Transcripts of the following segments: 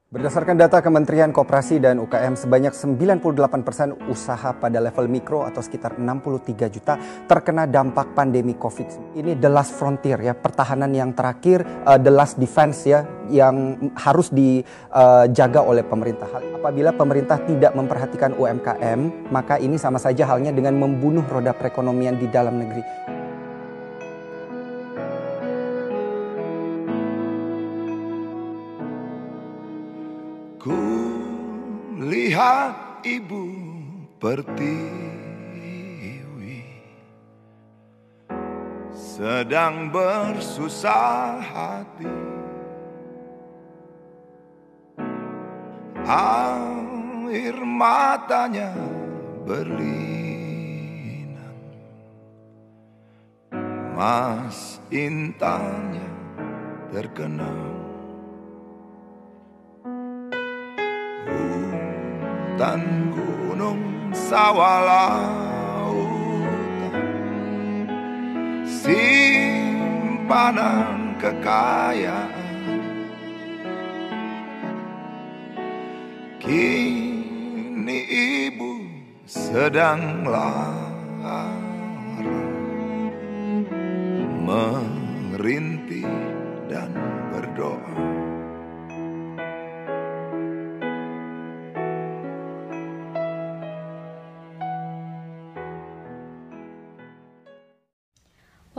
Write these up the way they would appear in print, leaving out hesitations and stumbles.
Berdasarkan data Kementerian Koperasi dan UKM, sebanyak 98% usaha pada level mikro atau sekitar 63 juta terkena dampak pandemi COVID. Ini the last frontier ya, pertahanan yang terakhir, the last defense ya, yang harus dijaga oleh pemerintah. Apabila pemerintah tidak memperhatikan UMKM, maka ini sama saja halnya dengan membunuh roda perekonomian di dalam negeri. Ku lihat ibu pertiwi sedang bersusah hati, air matanya berlinang, mas intannya terkenang. Hutan, gunung, sawah, lautan, simpanan kekayaan, kini ibu sedang lara merintih dan berdoa.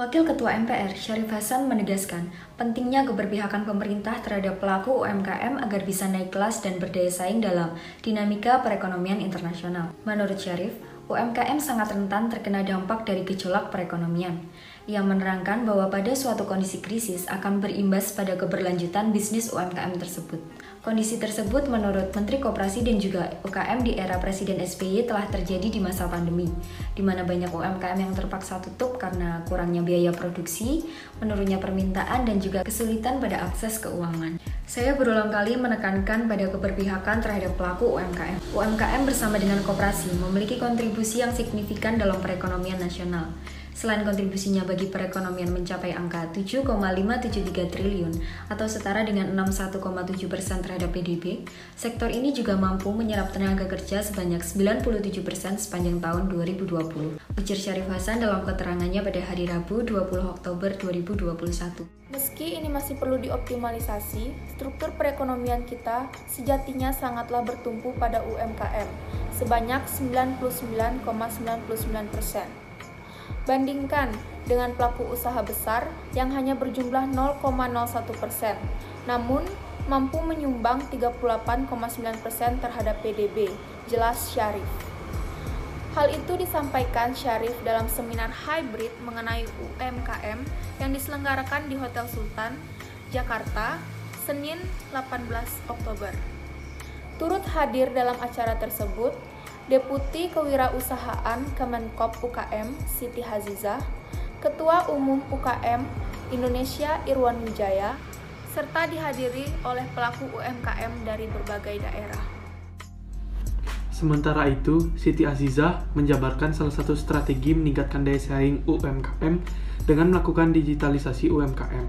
Wakil Ketua MPR, Syarif Hasan menegaskan pentingnya keberpihakan pemerintah terhadap pelaku UMKM agar bisa naik kelas dan berdaya saing dalam dinamika perekonomian internasional. Menurut Syarif, UMKM sangat rentan terkena dampak dari gejolak perekonomian. Ia menerangkan bahwa pada suatu kondisi krisis akan berimbas pada keberlanjutan bisnis UMKM tersebut. Kondisi tersebut menurut Menteri Koperasi dan juga UKM di era Presiden SBY telah terjadi di masa pandemi, di mana banyak UMKM yang terpaksa tutup karena kurangnya biaya produksi, menurunnya permintaan, dan juga kesulitan pada akses keuangan. Saya berulang kali menekankan pada keberpihakan terhadap pelaku UMKM. UMKM bersama dengan koperasi memiliki kontribusi yang signifikan dalam perekonomian nasional. Selain kontribusinya bagi perekonomian mencapai angka 7,573 triliun atau setara dengan 61,7% terhadap PDB, sektor ini juga mampu menyerap tenaga kerja sebanyak 97% sepanjang tahun 2020. Ujar Syarif Hasan dalam keterangannya pada hari Rabu 20 Oktober 2021. Meski ini masih perlu dioptimalisasi, struktur perekonomian kita sejatinya sangatlah bertumpu pada UMKM, sebanyak 99,99%. Bandingkan dengan pelaku usaha besar yang hanya berjumlah 0,01%, namun mampu menyumbang 38,9% terhadap PDB, jelas Syarif. Hal itu disampaikan Syarif dalam seminar hybrid mengenai UMKM yang diselenggarakan di Hotel Sultan, Jakarta, Senin 18 Oktober. Turut hadir dalam acara tersebut Deputi Kewirausahaan Kemenkop UKM Siti Azizah, Ketua Umum UKM Indonesia Irwan Wijaya, serta dihadiri oleh pelaku UMKM dari berbagai daerah. Sementara itu, Siti Azizah menjabarkan salah satu strategi meningkatkan daya saing UMKM dengan melakukan digitalisasi UMKM.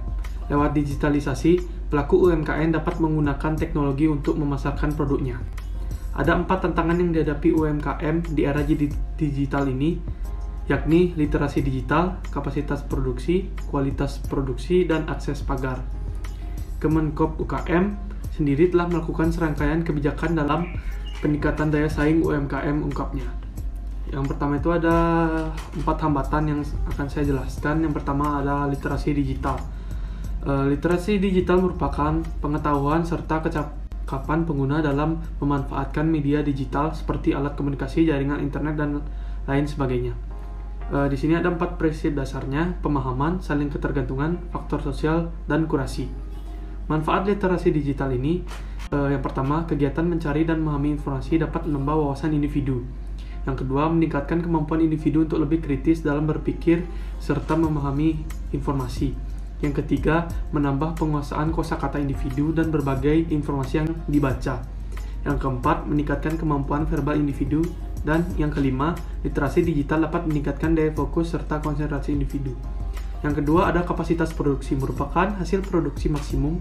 Lewat digitalisasi, pelaku UMKM dapat menggunakan teknologi untuk memasarkan produknya. Ada 4 tantangan yang dihadapi UMKM di era digital ini, yakni literasi digital, kapasitas produksi, kualitas produksi, dan akses pagar. Kemenkop UKM sendiri telah melakukan serangkaian kebijakan dalam peningkatan daya saing UMKM, ungkapnya. Yang pertama itu ada 4 hambatan yang akan saya jelaskan. Yang pertama adalah literasi digital. Literasi digital merupakan pengetahuan serta kapan pengguna dalam memanfaatkan media digital seperti alat komunikasi, jaringan internet, dan lain sebagainya. Di sini ada 4 prinsip dasarnya: pemahaman, saling ketergantungan, faktor sosial, dan kurasi. Manfaat literasi digital ini, yang pertama, kegiatan mencari dan memahami informasi dapat menambah wawasan individu. Yang kedua, meningkatkan kemampuan individu untuk lebih kritis dalam berpikir serta memahami informasi. Yang ketiga, menambah penguasaan kosakata individu dan berbagai informasi yang dibaca. Yang keempat, meningkatkan kemampuan verbal individu. Dan yang kelima, literasi digital dapat meningkatkan daya fokus serta konsentrasi individu. Yang kedua ada kapasitas produksi, merupakan hasil produksi maksimum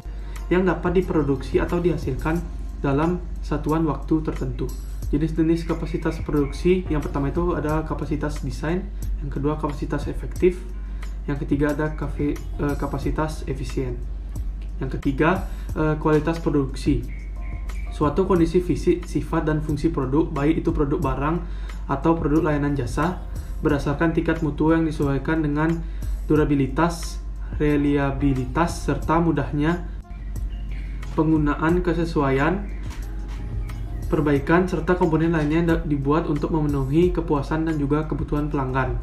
yang dapat diproduksi atau dihasilkan dalam satuan waktu tertentu. Jenis-jenis kapasitas produksi, yang pertama itu ada kapasitas desain, yang kedua kapasitas efektif, yang ketiga ada kapasitas efisien. Yang ketiga, kualitas produksi. Suatu kondisi fisik, sifat, dan fungsi produk, baik itu produk barang atau produk layanan jasa, berdasarkan tingkat mutu yang disesuaikan dengan durabilitas, reliabilitas, serta mudahnya penggunaan, kesesuaian, perbaikan, serta komponen lainnya yang dibuat untuk memenuhi kepuasan dan juga kebutuhan pelanggan.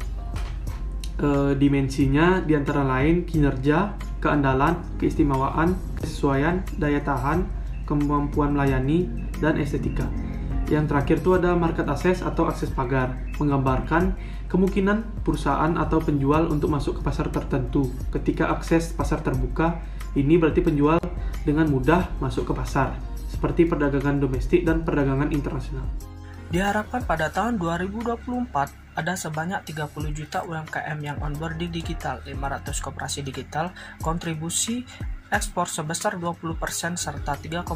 Dimensinya diantara lain kinerja, keandalan, keistimewaan, kesesuaian, daya tahan, kemampuan melayani, dan estetika. Yang terakhir itu ada market access atau akses pagar, menggambarkan kemungkinan perusahaan atau penjual untuk masuk ke pasar tertentu. Ketika akses pasar terbuka, ini berarti penjual dengan mudah masuk ke pasar, seperti perdagangan domestik dan perdagangan internasional. Diharapkan pada tahun 2024 ada sebanyak 30 juta UMKM yang onboarding digital, 500 koperasi digital, kontribusi ekspor sebesar 20% serta 3,95%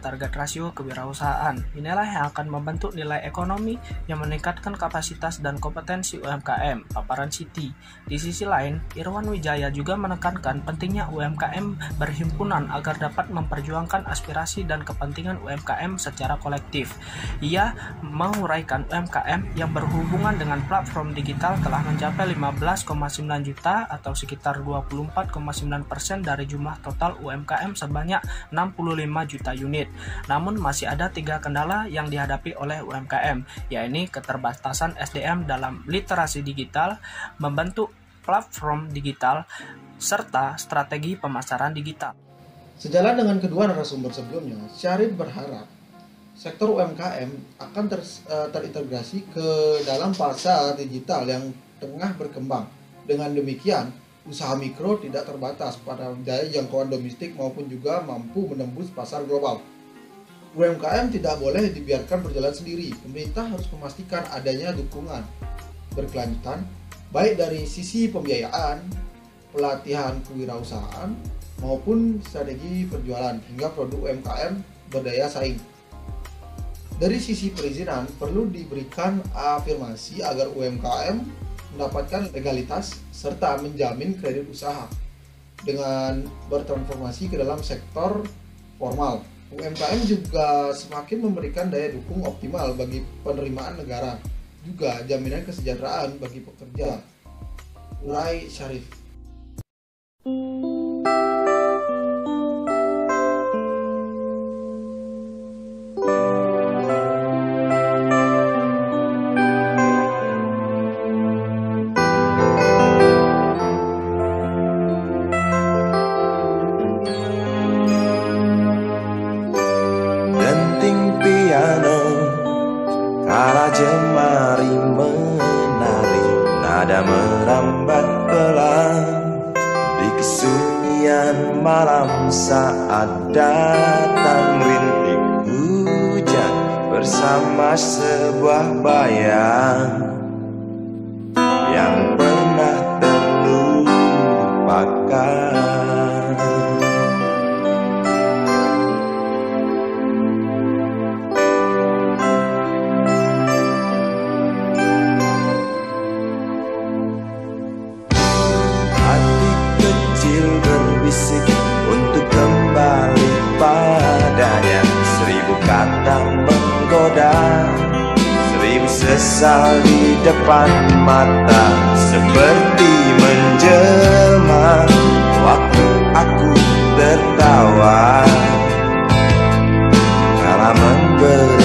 target rasio kewirausahaan. Inilah yang akan membentuk nilai ekonomi yang meningkatkan kapasitas dan kompetensi UMKM, paparan Siti. Di sisi lain, Irwan Wijaya juga menekankan pentingnya UMKM berhimpunan agar dapat memperjuangkan aspirasi dan kepentingan UMKM secara kolektif. Ia menguraikan UMKM yang berhubungan dengan platform digital telah mencapai 15,9 juta atau sekitar 24,9% dari jumlah total UMKM sebanyak 65 juta unit. Namun masih ada 3 kendala yang dihadapi oleh UMKM, yaitu keterbatasan SDM dalam literasi digital, membentuk platform digital, serta strategi pemasaran digital. Sejalan dengan kedua narasumber sebelumnya, Syarif berharap sektor UMKM akan terintegrasi ke dalam pasar digital yang tengah berkembang. Dengan demikian, usaha mikro tidak terbatas pada daya jangkauan domestik maupun juga mampu menembus pasar global. UMKM tidak boleh dibiarkan berjalan sendiri. Pemerintah harus memastikan adanya dukungan berkelanjutan, baik dari sisi pembiayaan, pelatihan kewirausahaan, maupun strategi penjualan hingga produk UMKM berdaya saing. Dari sisi perizinan, perlu diberikan afirmasi agar UMKM mendapatkan legalitas serta menjamin kredit usaha dengan bertransformasi ke dalam sektor formal. UMKM juga semakin memberikan daya dukung optimal bagi penerimaan negara, juga jaminan kesejahteraan bagi pekerja. Urai Syarif. Kala jemari menari, nada merambat pelan di kesunyian malam saat datang rintik hujan bersama sebuah bayang yang pernah terlupakan. Berbisik untuk kembali padanya, 1000 kata menggoda, 1000 sesal di depan mata, seperti menjelma waktu aku tertawa kala memberi